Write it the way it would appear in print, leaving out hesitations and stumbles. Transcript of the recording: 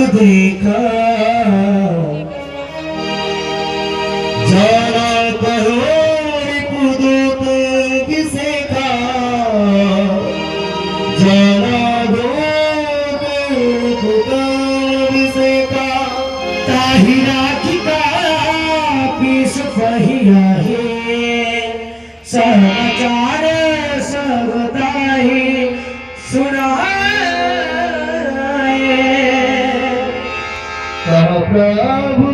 देखा जाना कहो रिपुदूत विसेखा जाना दूत विसेखा ताहिरा की का पीस पहिया है समाचार सबताही सुनाए प्रभु